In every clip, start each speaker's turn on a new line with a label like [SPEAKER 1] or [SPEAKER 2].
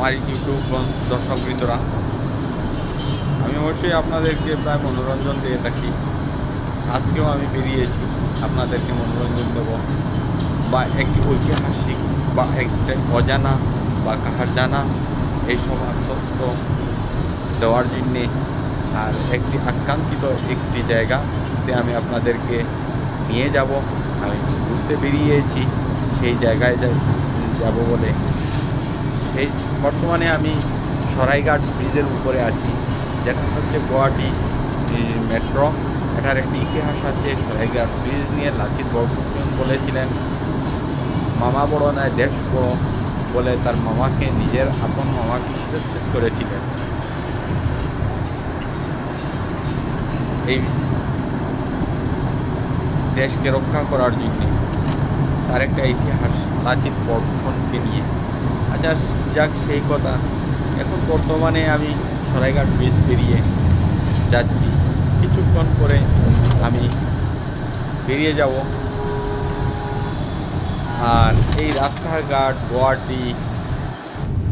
[SPEAKER 1] আমার ইউটিউব দর্শকবৃন্দরা, আমি অবশ্যই আপনাদেরকে প্রায় মনোরঞ্জন দিয়ে থাকি। আজকেও আমি বেরিয়েছি আপনাদেরকে মনোরঞ্জন দেব, বা একটি ঐতিহাসিক বা একটা অজানা বা কাহার জানা এই সব তথ্য দেওয়ার জন্যে, আর একটি আকাঙ্ক্ষিত একটি জায়গাতে আমি আপনাদেরকে নিয়ে যাব। আমি ঘুরতে বেরিয়েছি সেই জায়গায় যাব বলে। সেই বর্তমানে আমি সরাইঘাট ব্রিজের উপরে আছি, যেটা হচ্ছে গুয়াহাটি মেট্রো। এটার একটি ইতিহাস আছে। সরাইঘাট ব্রিজ নিয়ে লাচিত বরফুকন বলেছিলেন, মামা বড় নয় দেশ বড় বলে তার মামাকে, নিজের আপন মামাকে শিরচ্ছেদ করেছিলেন। এই দেশকে রক্ষা করার জন্য তার একটা ইতিহাস লাচিত বরফুকনকে নিয়ে। আচ্ছা, যাক সেই কথা। এখন বর্তমানে আমি সরাইঘাট ব্রিজ পেরিয়ে যাচ্ছি। কিছুক্ষণ পরে আমি বেরিয়ে যাব। আর এই রাস্তাঘাট গুয়াহাটি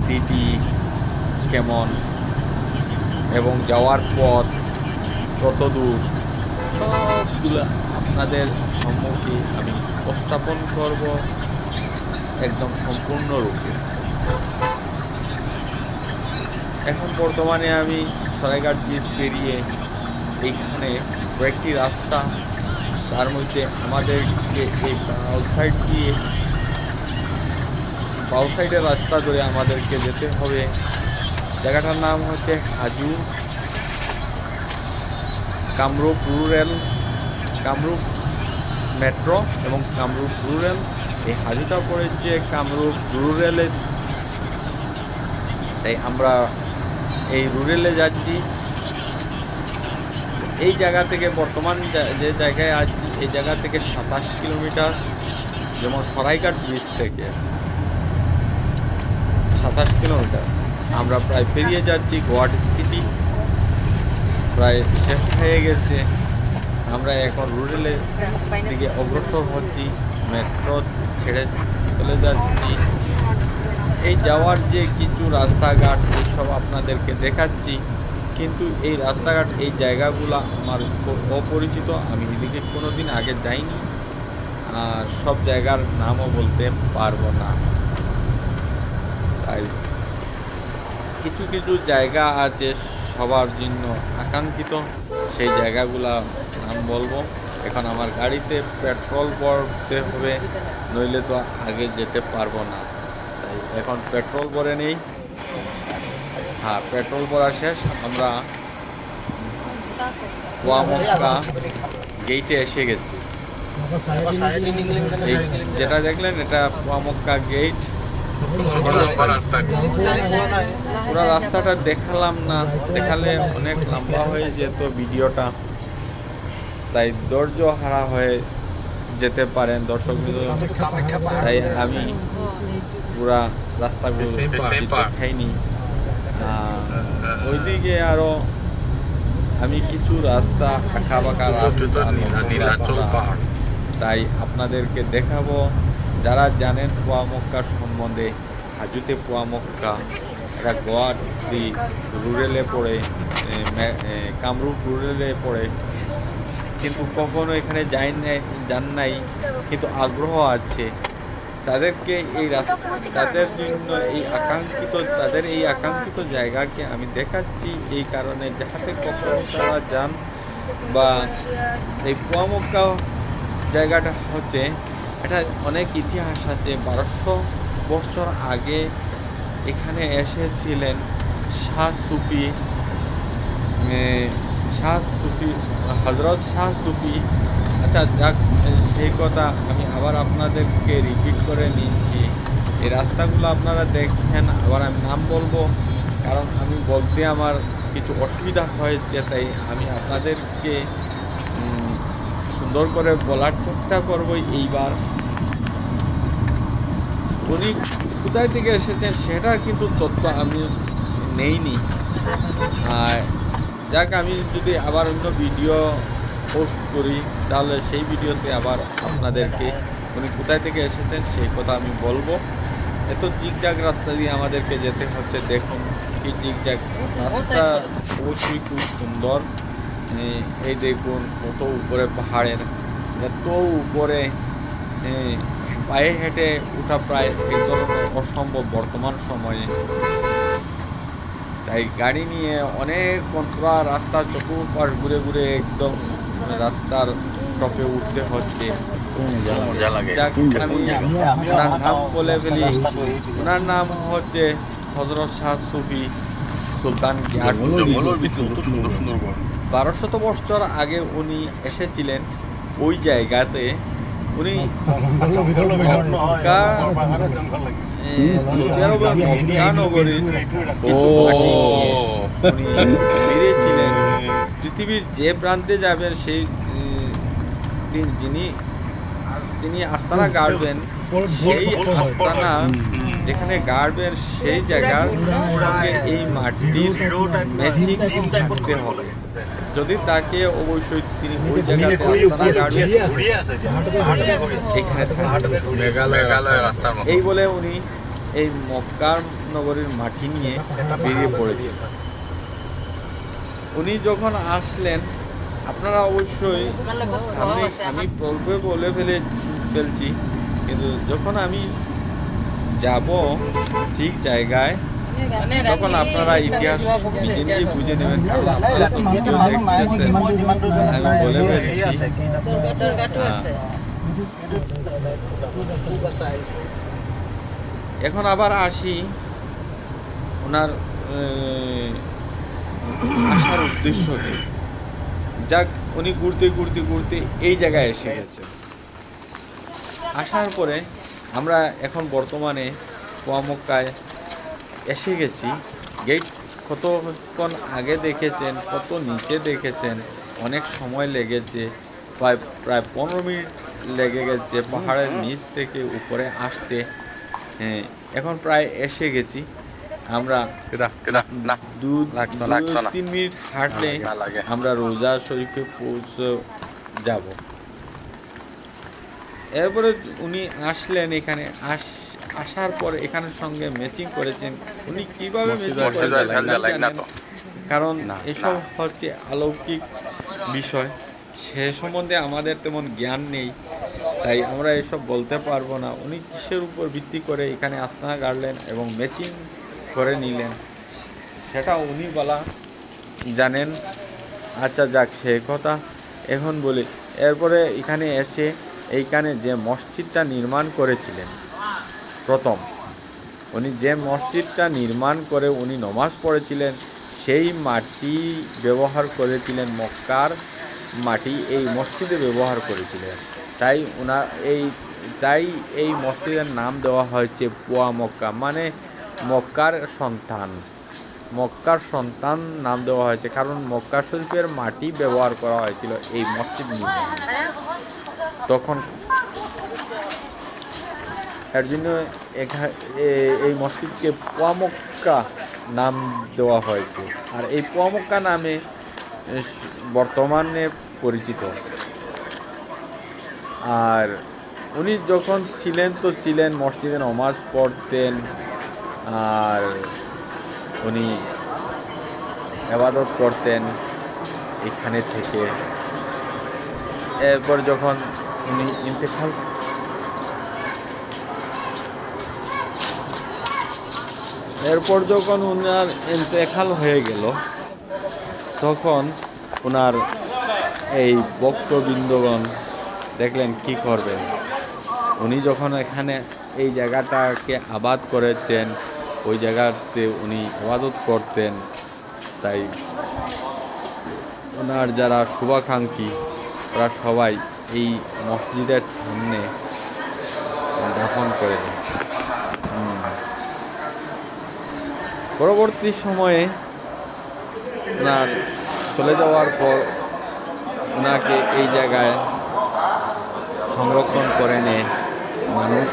[SPEAKER 1] সিটি কেমন এবং যাওয়ার পথ কত দূর, সবগুলো আপনাদের সম্মুখে আমি উপস্থাপন করব একদম সম্পূর্ণরূপে। এখন বর্তমানে আমি সরাইঘাট ব্রিজ পেরিয়ে এইখানে কয়েকটি রাস্তা, তার মধ্যে আমাদেরকে এই বাউ সাইডের রাস্তা ধরে আমাদেরকে যেতে হবে। জায়গাটার নাম হচ্ছে হাজু, কামরূপ রুরাল, কামরূপ মেট্রো এবং কামরূপ রুরাল। এই হাজুটা পড়েছে কামরূপ রুরালে, তাই আমরা এই রুরালে যাচ্ছি। এই জায়গা থেকে বর্তমান যে জায়গায় আছি, এই জায়গা থেকে 27 কিলোমিটার, যেমন সরাইঘাট ব্রিজ থেকে 27 কিলোমিটার। আমরা প্রায় পেরিয়ে যাচ্ছি গুয়াহাটি সিটি, প্রায় শেষ হয়ে গেছে। আমরা এখন রুরালের দিকে অগ্রসর হচ্ছি, মেট্রো ছেড়ে চলে যাচ্ছি। এই যাওয়ার যে কিছু রাস্তাঘাট এইসব আপনাদেরকে দেখাচ্ছি, কিন্তু এই রাস্তাঘাট এই জায়গাগুলো আমার অপরিচিত। আমি এদিকে কোনো দিন আগে যাইনি, আর সব জায়গার নামও বলতে পারবো না। তাই কিছু কিছু জায়গা আছে সবার জন্য আকাঙ্ক্ষিত, সেই জায়গাগুলা নাম বলবো। এখন আমার গাড়িতে পেট্রোল ভরতে হবে, নইলে তো আগে যেতে পারবো না। তাই এখন পেট্রোল ভরে নেই। হ্যাঁ, পেট্রোল ভরা শেষ। আমরা কুয়ামক্কা গেইটে এসে গেছি। যেটা দেখলেন এটা কুয়ামক্কা গেইট। পুরো রাস্তাটা দেখালাম না, দেখালে অনেক লম্বা হয়ে যেত ভিডিওটা, তাই ধৈর্য হারা হয়ে যেতে পারেন দর্শক। তাই আমি পুরা রাস্তাগুলো দেখাইনি। ওইদিকে আরো আমি কিছু রাস্তা আঁকা বাঁকা রাস্তা, তাই আপনাদেরকে দেখাবো। যারা জানেন কুয়ামক্কা সম্বন্ধে, হাজুতে কুয়ামক্কা, এটা গুয়াহাটি রুরালে পড়ে, কামরূপ রুরালে পড়ে, কিন্তু কখনো এখানে যান নাই, কিন্তু আগ্রহ আছে তাদেরকে এই তাদের জন্য তাদের এই আকাঙ্ক্ষিত জায়গাকে আমি দেখাচ্ছি, এই কারণে যাতে কখনো তারা যান। বা এই কুয়ামক্কা জায়গাটা হচ্ছে, এটা অনেক ইতিহাস আছে। 1200 বছর আগে এখানে এসেছিলেন শাহ সুফি, হজরত শাহ সুফি। আচ্ছা, যাক সেই কথা আমি আবার আপনাদেরকে রিপিট করে নিচ্ছি। এই রাস্তাগুলো আপনারা দেখছেন, আবার আমি নাম বলবো, কারণ আমি বলতে আমার কিছু অসুবিধা হয়েছে, তাই আমি আপনাদেরকে সুন্দর করে বলার চেষ্টা করব এইবার। উনি কোথায় থেকে এসেছেন সেটার কিন্তু তথ্য আমি নেইনি। আর যাক, আমি যদি আবার অন্য ভিডিও পোস্ট করি, তাহলে সেই ভিডিওতে আবার আপনাদেরকে উনি কোথায় থেকে এসেছেন সেই কথা আমি বলবো। এত জিগজাগ রাস্তা দিয়ে আমাদেরকে যেতে হচ্ছে। দেখুন কি জিগজাগ রাস্তা, অবশ্যই খুব সুন্দর। এই দেখুন কত উপরে পাহাড়ের, এত উপরে পায়ে হেঁটে ওঠা প্রায় এক ধরনের অসম্ভব বর্তমান সময়ে। তাই গাড়ি নিয়ে অনেক পুরা রাস্তার চতুর্পাশ ঘুরে ঘুরে একদম রাস্তার টপে উঠতে হচ্ছে। যাক, আমি ওনার নাম বলে ফেলি। ওনার নাম হচ্ছে হযরত শাহ সুফি সুলতান গিয়াসউদ্দিন। 1200 বছর আগে উনি এসেছিলেন ওই জায়গাতে। উনি সৌদি আরবের মক্কা নগরীর কিছু মাটি নিয়ে উনি বেরিয়েছিলেন। পৃথিবীর যে প্রান্তে যাবেন সেই তিনি আস্তানা গাড়বেন, সেই আস্তানা যেখানে গাড়বেন সেই জায়গার সঙ্গে এই মাটির ম্যাচিং থাকতে হবে। যদি তাকে অবশ্যই তিনি ওই জায়গাতে আস্তানা গাড়বেন, এই বলে উনি এই মক্কা নগরীর মাটি নিয়ে বেরিয়ে পড়েছিলেন। উনি যখন আসলেন, আপনারা অবশ্যই সামনে আমি বলে ফেলছি, কিন্তু যখন আমি যাব ঠিক জায়গায় তখন আপনারা ইতিহাস নিজে নিজে বুঝে নেবেন। কারণ আপনারা তো ভিডিও দেখতেছেন, আমি বলে ফেলছি। এখন আবার আসি ওনার আসার উদ্দেশ্যতে। যাক, উনি ঘুরতে ঘুরতে ঘুরতে এই জায়গায় এসে গেছে। আসার পরে আমরা এখন বর্তমানে কুয়ামক্কায় এসে গেছি। গেট কতক্ষণ আগে দেখেছেন, কত নিচে দেখেছেন, অনেক সময় লেগেছে, প্রায় 15 মিনিট লেগে গেছে পাহাড়ের নিচ থেকে উপরে আসতে। এখন প্রায় এসে গেছি আমরা। 2-3 মিনিট হাঁটলে আমরা রোজা শরীফে পৌঁছে যাব। এরপরে উনি আসলেন এখানে। আসার পর এখানের সঙ্গে ম্যাচিং করেছেন। উনি কীভাবে ম্যাচিং করেছেন, কারণ এসব হচ্ছে অলৌকিক বিষয়, সে সম্বন্ধে আমাদের তেমন জ্ঞান নেই, তাই আমরা এসব বলতে পারবো না। উনি কিসের উপর ভিত্তি করে এখানে আস্তানা গাড়লেন এবং ম্যাচিং করে নিলেন সেটা উনি বলা জানেন। আচ্ছা যাক, সে কথা এখন বলি। এরপরে এখানে এসে এইখানে যে মসজিদটা নির্মাণ করেছিলেন, প্রথম উনি যে মসজিদটা নির্মাণ করে উনি নমাজ পড়েছিলেন, সেই মাটি ব্যবহার করেছিলেন, মক্কার মাটি এই মসজিদে ব্যবহার করেছিলেন। তাই এই মসজিদের নাম দেওয়া হয়েছে পুয়া মক্কা, মানে মক্কার সন্তান নাম দেওয়া হয়েছে। কারণ মক্কা শরীফের মাটি ব্যবহার করা হয়েছিল এই মসজিদ নির্মাণে তখন। এর জন্য এই মসজিদকে পুয়া মক্কা নাম দেওয়া হয়েছে। আর এই পুয়া মক্কা নামে বর্তমানে পরিচিত। আর উনি যখন ছিলেন মসজিদে নামাজ পড়তেন, আর উনি ইবাদত করতেন এখানে থেকে। এরপর যখন উনি উনার ইন্তেকাল হয়ে গেল, তখন ওনার এই ভক্তবৃন্দগণ দেখলেন কি করবেন। উনি যখন এখানে এই জায়গাটাকে আবাদ করেছেন, ওই জায়গাতে উনি ইবাদত করতেন, তাই ওনার যারা শুভাকাঙ্ক্ষী ওরা সবাই এই মসজিদের সামনে দাফন করে দেন। পরবর্তী সময়ে ওনার চলে যাওয়ার পর ওনাকে এই জায়গায় সংরক্ষণ করে নেয় মানুষ,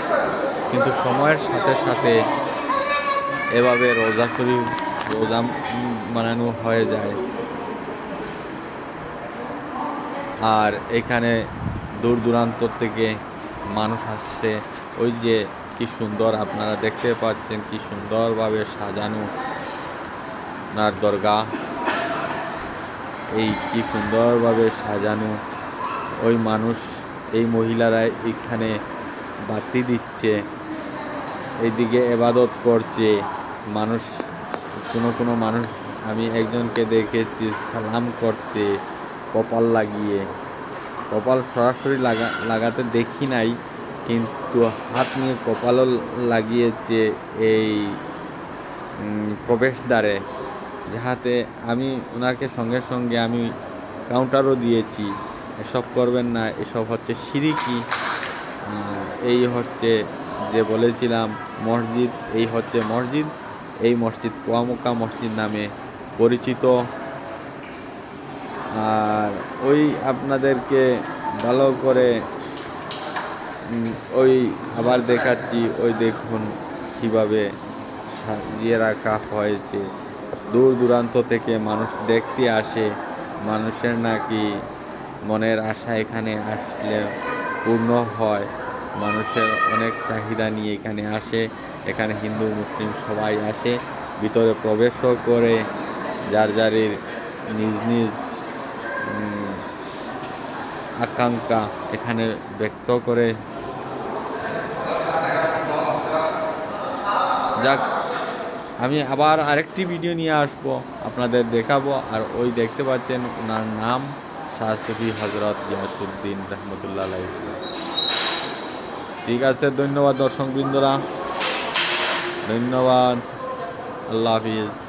[SPEAKER 1] কিন্তু সময়ের সাথে সাথে এভাবে রোজা বানানো হয়ে যায়। আর এখানে দূর দূরান্ত থেকে মানুষ আসছে। ওই যে কি সুন্দর আপনারা দেখতে পাচ্ছেন, কি সুন্দরভাবে সাজানো ওনার দরগা। এই কি সুন্দরভাবে সাজানো, ওই মানুষ, এই মহিলারা এখানে বাতি দিচ্ছে, এইদিকে এবাদত করছে মানুষ। কোনো মানুষ আমি একজনকে দেখেছি সালাম করতে কপাল লাগিয়ে। কপাল সরাসরি লাগাতে দেখি নাই, কিন্তু হাত নিয়ে কপালও লাগিয়েছে এই প্রবেশদ্বারে, যাহাতে আমি ওনাকে সঙ্গে সঙ্গে আমি কাউন্টারও দিয়েছি, এসব করবেন না, এসব হচ্ছে শিরকি। এই হচ্ছে যে বলেছিলাম মসজিদ, এই হচ্ছে মসজিদ। এই মসজিদ কুয়ামক্কা মসজিদ নামে পরিচিত। আর ওই আপনাদেরকে ভালো করে ওই আবার দেখাচ্ছি, ওই দেখুন কিভাবে সাজিয়ে রাখা হয়েছে। দূর দূরান্ত থেকে মানুষ দেখতে আসে, মানুষের নাকি মনের আশা এখানে আসলে পূর্ণ হয়। মানুষের অনেক চাহিদা নিয়ে এখানে আসে, এখানে হিন্দু মুসলিম সবাই আসে, ভিতরে প্রবেশও করে যার যারের নিজ নিজ আকাঙ্ক্ষা এখানে ব্যক্ত করে। যাক, আমি আবার আরেকটি ভিডিও নিয়ে আসবো, আপনাদের দেখাবো। আর ওই দেখতে পাচ্ছেন ওনার নাম শাহ সুফি হজরত গিয়াসউদ্দিন রহমতুল্লাহ আলাইহি। ঠিক আছে, ধন্যবাদ দর্শকবৃন্দরা, ধন্যবাদ, আল্লাহ হাফিজ।